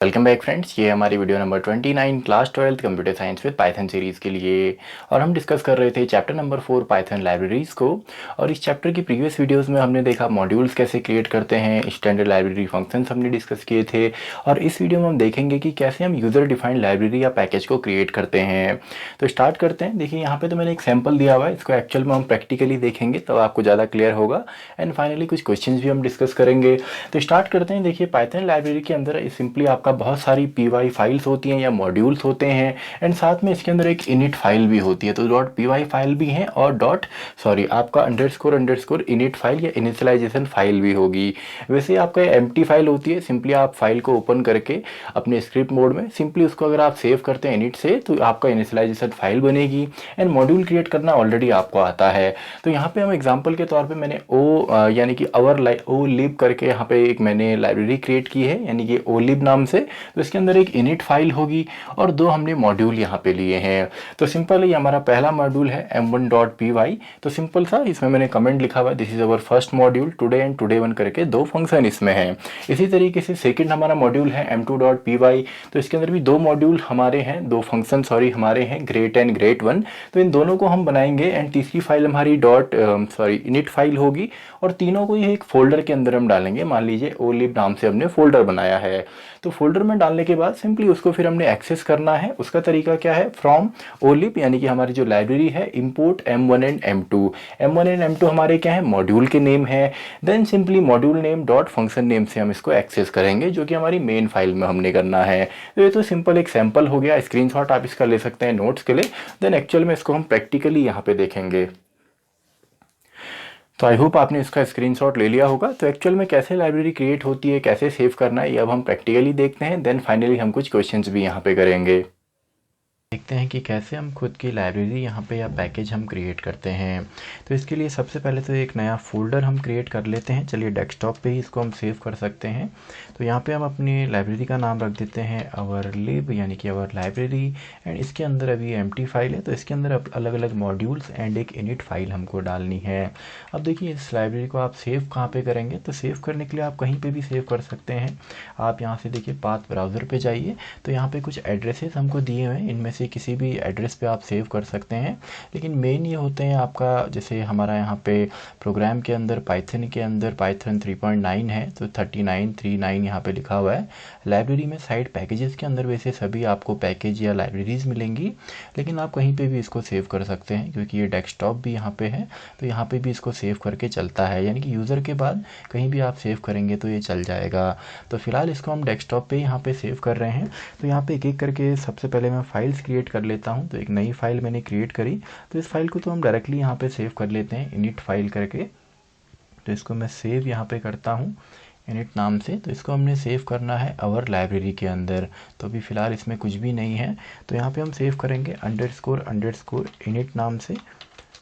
Welcome back friends, ये हमारी video number 29 class 12 computer science with Python series के लिए। और हम डिस्कस कर रहे थे चैप्टर नंबर 4 पाइथन लाइब्रेरीज़ को। और इस चैप्टर की प्रीवियस वीडियोस में हमने देखा मॉड्यूल्स कैसे क्रिएट करते हैं, स्टैंडर्ड लाइब्रेरी फंक्शंस हमने डिस्कस किए थे। और इस वीडियो में हम देखेंगे कि कैसे हम यूज़र डिफाइंड लाइब्रेरी या पैकेज को क्रिएट करते हैं। तो स्टार्ट करते हैं। देखिए यहाँ पर तो मैंने एक सैम्पल दिया हुआ है, इसको एक्चुअल में हम प्रैक्टिकली देखेंगे तब आपको ज़्यादा क्लियर होगा। एंड फाइनली कुछ क्वेश्चन भी हम डिस्कस करेंगे। तो स्टार्ट करते हैं। देखिए पाइथन लाइब्रेरी के अंदर सिंपली आपका बहुत सारी py फाइल्स होती हैं या मॉड्यूल्स होते हैं। एंड साथ में इसके अंदर एक init फाइल भी होती है, तो .py फाइल भी है और आपका अंडरस्कोर init फाइल या इनिशियलाइजेशन फाइल भी होगी। वैसे आपका एम्प्टी फाइल होती है, सिंपली आप फाइल को ओपन करके अपने स्क्रिप्ट मोड में सिंपली उसको अगर आप सेव करते हैं init से तो आपका इनिशियलाइजेशन फाइल बनेगी। एंड मॉड्यूल क्रिएट करना ऑलरेडी आपको आता है। तो यहाँ पे हम एग्जाम्पल के तौर पे मैंने यानी कि ओ लिब करके यहाँ पे एक मैंने लाइब्रेरी क्रिएट की है, यानी कि ओ लिब नाम से। तो इसके अंदर एक इनिट फाइल होगी और दो हमने मॉड्यूल यहाँ पे लिए हैं। तो सिंपल ही हमारा पहला मॉड्यूल है m1.py। तो सिंपल सा इसमें मैंने कमेंट लिखा हुआ है, this is our first module today and today one करके दो फंक्शन इसमें हैं। इसी तरीके से सेकंड हमारा मॉड्यूल है m2.py। तो इसके अंदर भी दो मॉड्यूल हमारे हैं, दो फंक्शन हमारे हैं, ग्रेट एंड ग्रेट वन। तो इन दोनों को हम बनाएंगे। एंड तीसरी फाइल हमारी इनिट फाइल होगी और तीनों को ये एक फोल्डर के अंदर हम डालेंगे। मान लीजिए ओ लिब नाम से हमने फोल्डर बनाया है। तो फोल्डर में डालने के बाद सिंपली उसको फिर हमने एक्सेस करना है। उसका तरीका क्या है, फ्रॉम ओलिप यानी कि हमारी जो लाइब्रेरी है import m1 and m2। m1 and m2 हमारे क्या है, मॉड्यूल के नेम है। Then simply module name dot function name से हम इसको एक्सेस करेंगे, जो कि हमारी मेन फाइल में हमने करना है। तो ये तो सिंपल एक सैंपल हो गया, स्क्रीनशॉट आप इसका ले सकते हैं नोट्स के लिए। देन एक्चुअल में इसको हम प्रैक्टिकली यहाँ पे देखेंगे। तो आई होप आपने इसका स्क्रीनशॉट ले लिया होगा। तो एक्चुअल में कैसे लाइब्रेरी क्रिएट होती है, कैसे सेव करना है, ये अब हम प्रैक्टिकली देखते हैं। देन फाइनली हम कुछ क्वेश्चंस भी यहाँ पे करेंगे। देखते हैं कि कैसे हम खुद की लाइब्रेरी यहाँ पे या पैकेज हम क्रिएट करते हैं। तो इसके लिए सबसे पहले तो एक नया फोल्डर हम क्रिएट कर लेते हैं। चलिए डेस्कटॉप पे ही इसको हम सेव कर सकते हैं। तो यहाँ पे हम अपनी लाइब्रेरी का नाम रख देते हैं अवर लिब यानी कि अवर लाइब्रेरी। एंड इसके अंदर अभी एम्प्टी फाइल है, तो इसके अंदर अलग अलग मॉड्यूल्स एंड एक इनिट फाइल हमको डालनी है। अब देखिए इस लाइब्रेरी को आप सेव कहाँ पर करेंगे, तो सेव करने के लिए आप कहीं पर भी सेव कर सकते हैं। आप यहाँ से देखिए पाथ ब्राउज़र पर जाइए, तो यहाँ पर कुछ एड्रेसेस हमको दिए हुए हैं, इनमें से किसी भी एड्रेस पे आप सेव कर सकते हैं। लेकिन मेन ये होते हैं आपका, जैसे हमारा यहाँ पे प्रोग्राम के अंदर पाइथन के अंदर पाइथन 3.9 है, तो 3939 यहाँ पे लिखा हुआ है। लाइब्रेरी में साइड पैकेजेस के अंदर वैसे सभी आपको पैकेज या लाइब्रेरीज मिलेंगी, लेकिन आप कहीं पे भी इसको सेव कर सकते हैं क्योंकि ये डेस्कटॉप भी यहाँ पे है। तो यहाँ पे भी इसको सेव करके चलता है, यानी कि यूज़र के बाद कहीं भी आप सेव करेंगे तो ये चल जाएगा। तो फिलहाल इसको हम डेस्कटॉप पे यहाँ पे सेव कर रहे हैं। तो यहाँ पे एक एक करके सबसे पहले मैं फाइल्स क्रिएट कर लेता हूँ। तो एक नई फाइल मैंने क्रिएट करी, तो इस फाइल को तो हम डायरेक्टली यहाँ पे सेव कर लेते हैं इनिट फाइल करके। तो इसको मैं सेव यहाँ पे करता हूँ इनिट नाम से। तो इसको हमने सेव करना है अवर लाइब्रेरी के अंदर। तो अभी फ़िलहाल इसमें कुछ भी नहीं है, तो यहाँ पे हम सेव करेंगे अंडरस्कोर इनिट नाम से।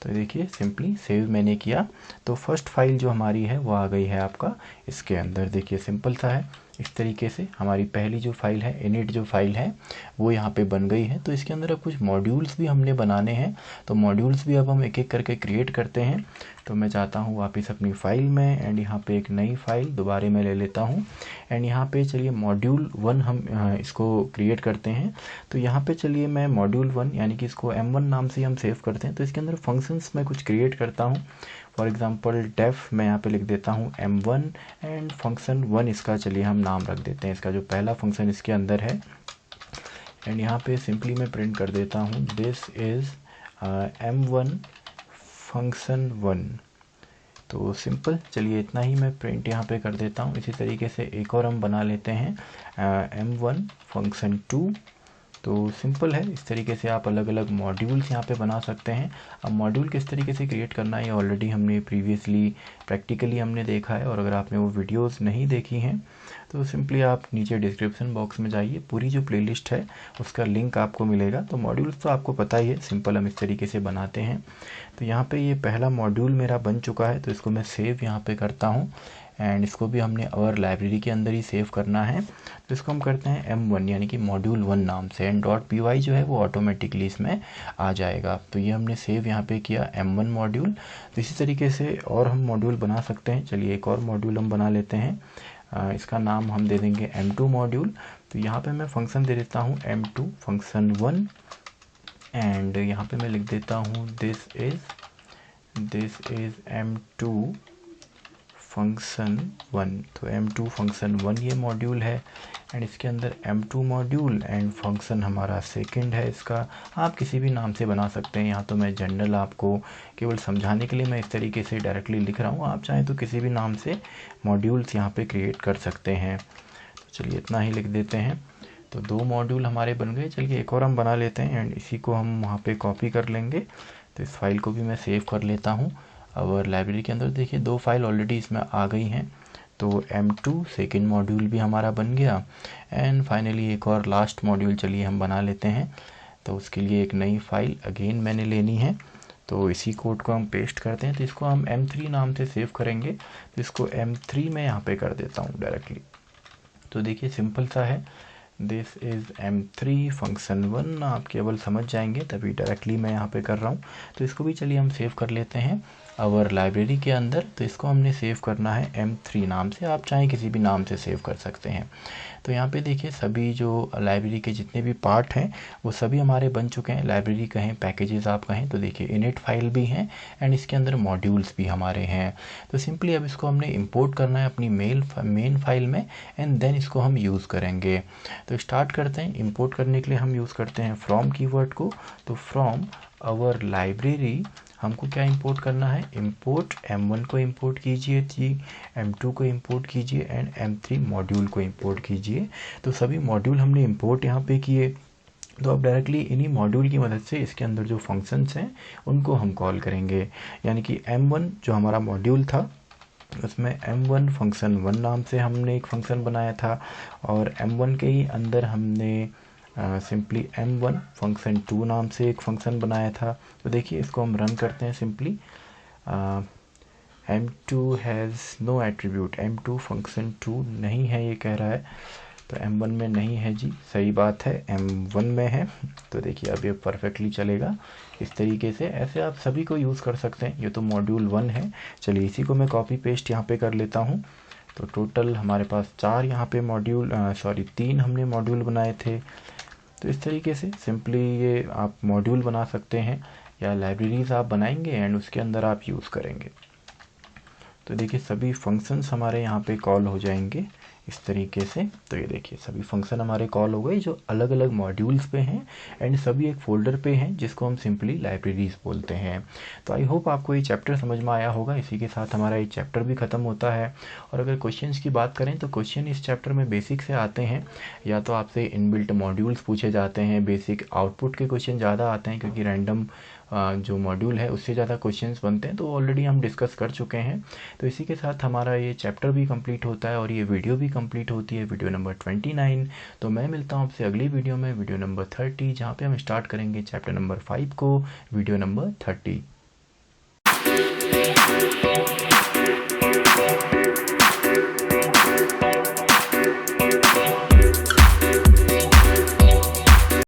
तो देखिए सिंपली सेव मैंने किया, तो फर्स्ट फाइल जो हमारी है वो आ गई है आपका इसके अंदर। देखिए सिंपल सा है। इस तरीके से हमारी पहली जो फाइल है, इनिट जो फाइल है, वो यहाँ पे बन गई है। तो इसके अंदर अब कुछ मॉड्यूल्स भी हमने बनाने हैं, तो मॉड्यूल्स भी अब हम एक एक करके क्रिएट करते हैं। तो मैं चाहता हूँ वापस अपनी फ़ाइल में, एंड यहाँ पे एक नई फ़ाइल दोबारा मैं ले लेता हूँ। एंड यहाँ पे चलिए मॉड्यूल 1 हम इसको क्रिएट करते हैं। तो यहाँ पे चलिए मैं मॉड्यूल 1 यानी कि इसको m1 नाम से हम सेव करते हैं। तो इसके अंदर फंक्शंस मैं कुछ क्रिएट करता हूँ। फॉर एग्जांपल डेफ मैं यहाँ पे लिख देता हूँ m1 एंड फंक्शन 1 इसका चलिए हम नाम रख देते हैं, इसका जो पहला फंक्शन इसके अंदर है। एंड यहाँ पे सिंपली मैं प्रिंट कर देता हूँ दिस इज़ m1 फंक्शन 1। तो सिंपल, चलिए इतना ही मैं प्रिंट यहाँ पे कर देता हूँ। इसी तरीके से एक और हम बना लेते हैं m1 फंक्शन 2। तो सिंपल है, इस तरीके से आप अलग अलग मॉड्यूल्स यहाँ पे बना सकते हैं। अब मॉड्यूल किस तरीके से क्रिएट करना है ये ऑलरेडी हमने प्रीवियसली प्रैक्टिकली हमने देखा है, और अगर आपने वो वीडियोस नहीं देखी हैं तो सिंपली आप नीचे डिस्क्रिप्शन बॉक्स में जाइए, पूरी जो प्लेलिस्ट है उसका लिंक आपको मिलेगा। तो मॉड्यूल्स तो आपको पता ही है, सिंपल हम इस तरीके से बनाते हैं। तो यहाँ पे ये पहला मॉड्यूल मेरा बन चुका है, तो इसको मैं सेव यहाँ पे करता हूँ। एंड इसको भी हमने और लाइब्रेरी के अंदर ही सेव करना है। तो इसको हम करते हैं m1 यानी कि मॉड्यूल 1 नाम से, एंड .py जो है वो ऑटोमेटिकली इसमें आ जाएगा। तो ये हमने सेव यहाँ पे किया m1 मॉड्यूल। तो इसी तरीके से और हम मॉड्यूल बना सकते हैं। चलिए एक और मॉड्यूल हम बना लेते हैं इसका नाम हम दे देंगे m2 मॉड्यूल। तो यहाँ पे मैं फंक्शन दे देता हूँ m2 फंक्शन 1 एंड यहाँ पे मैं लिख देता हूँ दिस इज़ m2 फंक्शन 1। तो m2 फंक्शन 1 ये मॉड्यूल है एंड इसके अंदर m2 मॉड्यूल एंड फंक्शन हमारा सेकंड है इसका। आप किसी भी नाम से बना सकते हैं, यहाँ तो मैं जनरल आपको केवल समझाने के लिए मैं इस तरीके से डायरेक्टली लिख रहा हूँ। आप चाहें तो किसी भी नाम से मॉड्यूल्स यहाँ पे क्रिएट कर सकते हैं। तो चलिए इतना ही लिख देते हैं। तो 2 मॉड्यूल हमारे बन गए। चलिए एक और हम बना लेते हैं एंड इसी को हम वहाँ पे कॉपी कर लेंगे। तो इस फाइल को भी मैं सेव कर लेता हूँ। और लाइब्रेरी के अंदर देखिए 2 फाइल ऑलरेडी इसमें आ गई हैं। तो m2 सेकेंड मॉड्यूल भी हमारा बन गया एंड फाइनली एक और लास्ट मॉड्यूल चलिए हम बना लेते हैं। तो उसके लिए एक नई फाइल अगेन मैंने लेनी है। तो इसी कोड को हम पेस्ट करते हैं। तो इसको हम m3 नाम से सेव करेंगे। तो इसको m3 में यहाँ पे कर देता हूँ डायरेक्टली। तो देखिए सिंपल सा है, दिस इज़ m3 फंक्शन 1। आप केवल समझ जाएंगे तभी डायरेक्टली मैं यहाँ पे कर रहा हूँ। तो इसको भी चलिए हम सेव कर लेते हैं और लाइब्रेरी के अंदर। तो इसको हमने सेव करना है m3 नाम से। आप चाहें किसी भी नाम से सेव कर सकते हैं। तो यहाँ पे देखिए सभी जो लाइब्रेरी के जितने भी पार्ट हैं वो सभी हमारे बन चुके हैं। लाइब्रेरी कहें, पैकेजेस आप कहें, तो देखिए इनिट फाइल भी हैं एंड इसके अंदर मॉड्यूल्स भी हमारे हैं। तो सिंपली अब इसको हमने इंपोर्ट करना है अपनी मेन फाइल में एंड देन इसको हम यूज़ करेंगे। तो स्टार्ट करते हैं। इंपोर्ट करने के लिए हम यूज़ करते हैं फ्रॉम कीवर्ड को। तो फ्रॉम आवर लाइब्रेरी हमको क्या इंपोर्ट करना है, इंपोर्ट m1 को इंपोर्ट कीजिए जी, m2 को इंपोर्ट कीजिए एंड m3 मॉड्यूल को इंपोर्ट कीजिए। तो सभी मॉड्यूल हमने इंपोर्ट यहाँ पे किए। तो अब डायरेक्टली इन्हीं मॉड्यूल की मदद से इसके अंदर जो फंक्शंस हैं उनको हम कॉल करेंगे। यानी कि m1 जो हमारा मॉड्यूल था उसमें m1 फंक्शन 1 नाम से हमने एक फंक्शन बनाया था और m1 के ही अंदर हमने सिंपली m1 फंक्शन 2 नाम से एक फंक्शन बनाया था। तो देखिए इसको हम रन करते हैं simply. m2 has no attribute, m2 function 2 नहीं है ये कह रहा है। तो m1 में नहीं है जी, सही बात है, m1 में है। तो देखिए अब ये परफेक्टली चलेगा इस तरीके से। ऐसे आप सभी को यूज़ कर सकते हैं। ये तो मॉड्यूल 1 है। चलिए इसी को मैं कॉपी पेस्ट यहाँ पे कर लेता हूँ। तो टोटल हमारे पास 4 यहाँ पे मॉड्यूल 3 हमने मॉड्यूल बनाए थे। तो इस तरीके से सिंपली ये आप मॉड्यूल बना सकते हैं या लाइब्रेरीज आप बनाएंगे एंड उसके अंदर आप यूज़ करेंगे। तो देखिए सभी फंक्शंस हमारे यहाँ पे कॉल हो जाएंगे इस तरीके से। तो ये देखिए सभी फंक्शन हमारे कॉल हो गए जो अलग अलग मॉड्यूल्स पे हैं एंड सभी एक फोल्डर पे हैं जिसको हम सिंपली लाइब्रेरीज बोलते हैं। तो आई होप आपको ये चैप्टर समझ में आया होगा। इसी के साथ हमारा ये चैप्टर भी ख़त्म होता है। और अगर क्वेश्चंस की बात करें तो क्वेश्चन इस चैप्टर में बेसिक से आते हैं। या तो आपसे इनबिल्ट मॉड्यूल्स पूछे जाते हैं, बेसिक आउटपुट के क्वेश्चन ज़्यादा आते हैं क्योंकि रैंडम जो मॉड्यूल है उससे ज़्यादा क्वेश्चंस बनते हैं। तो ऑलरेडी हम डिस्कस कर चुके हैं। तो इसी के साथ हमारा ये चैप्टर भी कंप्लीट होता है और ये वीडियो भी कंप्लीट होती है, वीडियो नंबर 29। तो मैं मिलता हूँ आपसे अगली वीडियो में, वीडियो नंबर 30, जहाँ पे हम स्टार्ट करेंगे चैप्टर नंबर 5 को, वीडियो नंबर 30।